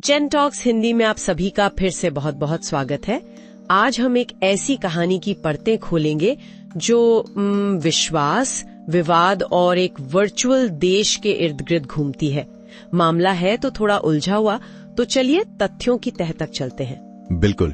जेन talks Hindi में आप सभी का फिर से बहुत बहुत स्वागत है। आज हम एक ऐसी कहानी की परतें खोलेंगे जो विश्वास, विवाद और एक वर्चुअल देश के इर्द गिर्द घूमती है। मामला है तो थोड़ा उलझा हुआ, तो चलिए तथ्यों की तह तक चलते हैं। बिल्कुल,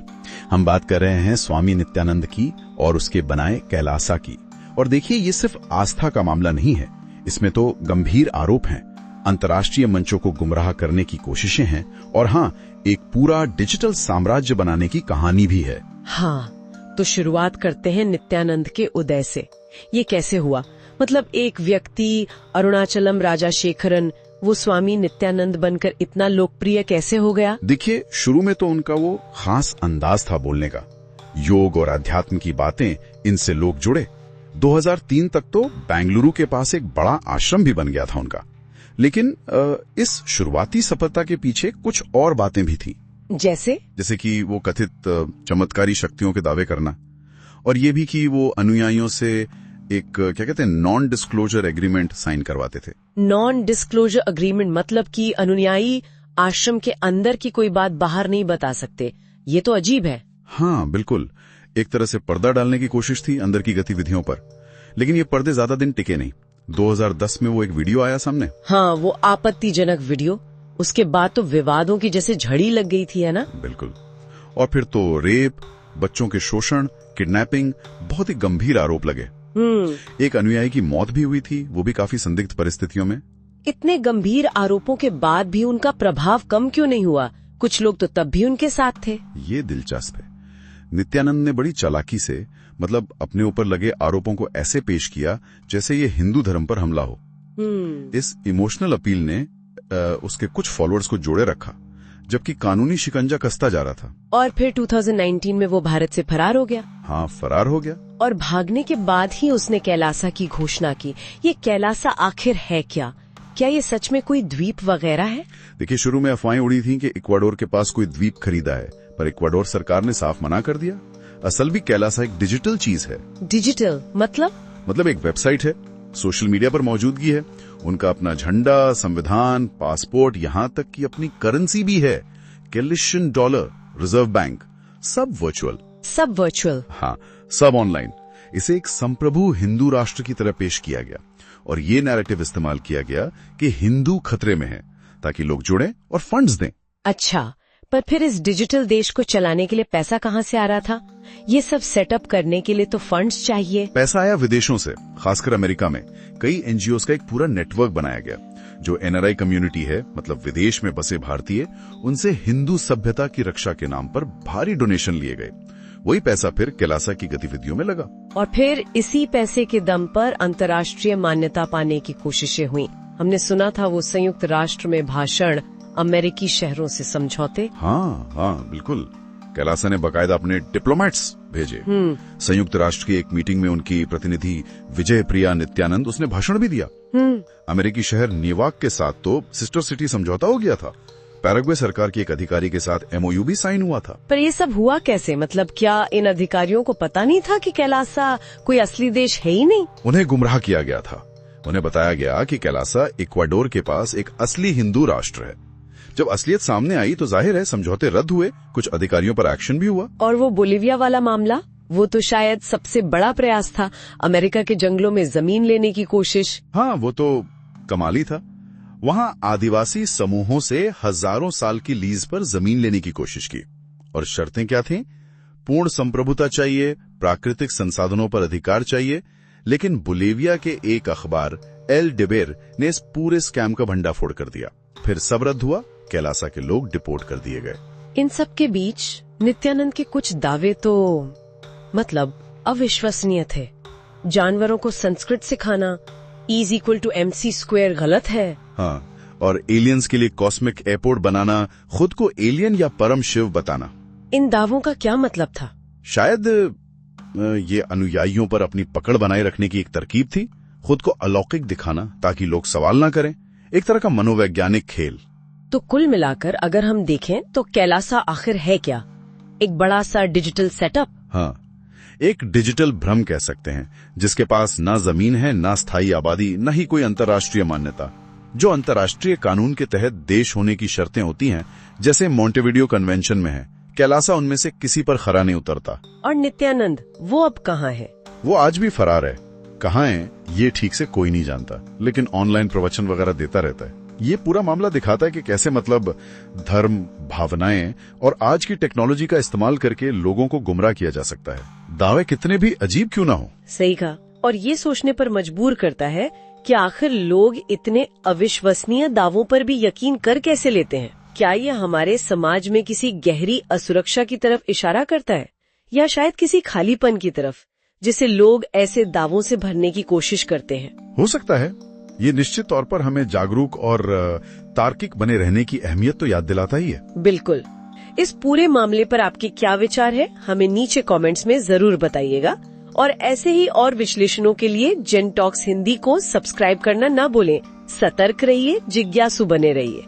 हम बात कर रहे हैं स्वामी नित्यानंद की और उसके बनाए कैलासा की। और देखिए, ये सिर्फ आस्था का मामला नहीं है, इसमें तो गंभीर आरोप हैं, अंतर्राष्ट्रीय मंचों को गुमराह करने की कोशिशें हैं और हाँ, एक पूरा डिजिटल साम्राज्य बनाने की कहानी भी है। हाँ, तो शुरुआत करते हैं नित्यानंद के उदय से। ये कैसे हुआ? मतलब एक व्यक्ति अरुणाचलम राजाशेखरन वो स्वामी नित्यानंद बनकर इतना लोकप्रिय कैसे हो गया? देखिए, शुरू में तो उनका वो खास अंदाज था बोलने का, योग और अध्यात्म की बातें, इनसे लोग जुड़े। 2003 तक तो बेंगलुरु के पास एक बड़ा आश्रम भी बन गया था उनका। लेकिन इस शुरुआती सफलता के पीछे कुछ और बातें भी थी। जैसे कि वो कथित चमत्कारी शक्तियों के दावे करना, और ये भी कि वो अनुयायियों से एक क्या कहते हैं नॉन डिस्क्लोजर एग्रीमेंट साइन करवाते थे। नॉन डिस्क्लोजर एग्रीमेंट मतलब कि अनुयायी आश्रम के अंदर की कोई बात बाहर नहीं बता सकते। ये तो अजीब है। हाँ बिल्कुल, एक तरह से पर्दा डालने की कोशिश थी अंदर की गतिविधियों पर। लेकिन ये पर्दे ज्यादा दिन टिके नहीं। 2010 में वो एक वीडियो आया सामने। हाँ, वो आपत्तिजनक वीडियो। उसके बाद तो विवादों की जैसे झड़ी लग गई थी, है ना? बिल्कुल। और फिर तो रेप, बच्चों के शोषण, किडनैपिंग, बहुत ही गंभीर आरोप लगे। एक अनुयायी की मौत भी हुई थी, वो भी काफी संदिग्ध परिस्थितियों में। इतने गंभीर आरोपों के बाद भी उनका प्रभाव कम क्यों नहीं हुआ? कुछ लोग तो तब भी उनके साथ थे। ये दिलचस्प है। नित्यानंद ने बड़ी चालाकी से, मतलब अपने ऊपर लगे आरोपों को ऐसे पेश किया जैसे ये हिंदू धर्म पर हमला हो। इस इमोशनल अपील ने उसके कुछ फॉलोअर्स को जोड़े रखा, जबकि कानूनी शिकंजा कसता जा रहा था। और फिर 2019 में वो भारत से फरार हो गया। हाँ, फरार हो गया। और भागने के बाद ही उसने कैलासा की घोषणा की। ये कैलासा आखिर है क्या? क्या ये सच में कोई द्वीप वगैरह है? देखिए, शुरू में अफवाहें उड़ी थी कि इक्वाडोर के पास कोई द्वीप खरीदा है, पर इक्वाडोर सरकार ने साफ मना कर दिया। असल भी कैलासा एक डिजिटल चीज है। डिजिटल मतलब एक वेबसाइट है, सोशल मीडिया पर मौजूदगी है, उनका अपना झंडा, संविधान, पासपोर्ट, यहाँ तक कि अपनी करेंसी भी है, कैलिशियन डॉलर, रिजर्व बैंक, सब वर्चुअल। हाँ, सब ऑनलाइन। इसे एक संप्रभु हिंदू राष्ट्र की तरह पेश किया गया और ये नैरेटिव इस्तेमाल किया गया कि हिंदू खतरे में है, ताकि लोग जुड़ें और फंड्स दें। अच्छा, पर फिर इस डिजिटल देश को चलाने के लिए पैसा कहाँ से आ रहा था? ये सब सेटअप करने के लिए तो फंड्स चाहिए। पैसा आया विदेशों से, खासकर अमेरिका में। कई एनजीओ का एक पूरा नेटवर्क बनाया गया, जो एनआरआई कम्युनिटी है, मतलब विदेश में बसे भारतीय, उनसे हिंदू सभ्यता की रक्षा के नाम पर भारी डोनेशन लिए गए। वही पैसा फिर कैलासा की गतिविधियों में लगा। और फिर इसी पैसे के दम पर अंतर्राष्ट्रीय मान्यता पाने की कोशिशें हुई। हमने सुना था वो संयुक्त राष्ट्र में भाषण, अमेरिकी शहरों से समझौते। हाँ बिल्कुल। कैलासा ने बकायदा अपने डिप्लोमेट्स भेजे। संयुक्त राष्ट्र की एक मीटिंग में उनकी प्रतिनिधि विजय प्रिया नित्यानंद, उसने भाषण भी दिया। अमेरिकी शहर न्यूयॉर्क के साथ तो सिस्टर सिटी समझौता हो गया था। पैराग्वे सरकार के एक अधिकारी के साथ एमओयू भी साइन हुआ था। पर ये सब हुआ कैसे? मतलब क्या इन अधिकारियों को पता नहीं था कि कैलासा कोई असली देश है ही नहीं? उन्हें गुमराह किया गया था। उन्हें बताया गया कि कैलासा इक्वाडोर के पास एक असली हिंदू राष्ट्र है। जब असलियत सामने आई तो जाहिर है समझौते रद्द हुए, कुछ अधिकारियों पर एक्शन भी हुआ। और वो बोलिविया वाला मामला, वो तो शायद सबसे बड़ा प्रयास था, अमेरिका के जंगलों में जमीन लेने की कोशिश। हाँ, वो तो कमाली था। वहाँ आदिवासी समूहों से हजारों साल की लीज पर जमीन लेने की कोशिश की। और शर्तें क्या थीं? पूर्ण संप्रभुता चाहिए, प्राकृतिक संसाधनों पर अधिकार चाहिए। लेकिन बोलिविया के एक अखबार एल डिबेर ने इस पूरे स्कैम का भंडाफोड़ कर दिया। फिर सब रद्द हुआ, कैलासा के लोग डिपोर्ट कर दिए गए। इन सब के बीच नित्यानंद के कुछ दावे तो मतलब अविश्वसनीय थे। जानवरों को संस्कृत सिखाना, E=mc² गलत है। हाँ, और एलियंस के लिए कॉस्मिक एयरपोर्ट बनाना, खुद को एलियन या परम शिव बताना। इन दावों का क्या मतलब था? शायद ये अनुयायियों पर अपनी पकड़ बनाए रखने की एक तरकीब थी, खुद को अलौकिक दिखाना ताकि लोग सवाल ना करें, एक तरह का मनोवैज्ञानिक खेल। तो कुल मिलाकर अगर हम देखें तो कैलासा आखिर है क्या? एक बड़ा सा डिजिटल सेटअप। हाँ, एक डिजिटल भ्रम कह सकते हैं, जिसके पास ना जमीन है, ना स्थायी आबादी, न ही कोई अंतर्राष्ट्रीय मान्यता, जो अंतर्राष्ट्रीय कानून के तहत देश होने की शर्तें होती हैं, जैसे मॉन्टेविडियो कन्वेंशन में है, कैलासा उनमें से किसी पर खरा नहीं उतरता। और नित्यानंद, वो अब कहाँ है? वो आज भी फरार है। कहाँ है ये ठीक से कोई नहीं जानता, लेकिन ऑनलाइन प्रवचन वगैरह देता रहता है। ये पूरा मामला दिखाता है कि कैसे धर्म, भावनाएं और आज की टेक्नोलॉजी का इस्तेमाल करके लोगों को गुमराह किया जा सकता है। दावे कितने भी अजीब क्यों ना हो। सही कहा। और ये सोचने पर मजबूर करता है कि आखिर लोग इतने अविश्वसनीय दावों पर भी यकीन कर कैसे लेते हैं। क्या ये हमारे समाज में किसी गहरी असुरक्षा की तरफ इशारा करता है, या शायद किसी खालीपन की तरफ, जिसे लोग ऐसे दावों से भरने की कोशिश करते हैं? हो सकता है। ये निश्चित तौर पर हमें जागरूक और तार्किक बने रहने की अहमियत तो याद दिलाता ही है। बिल्कुल। इस पूरे मामले पर आपके क्या विचार है, हमें नीचे कमेंट्स में जरूर बताइएगा। और ऐसे ही और विश्लेषणों के लिए जेन टॉक्स हिंदी को सब्सक्राइब करना ना भूलें। सतर्क रहिए, जिज्ञासु बने रहिए।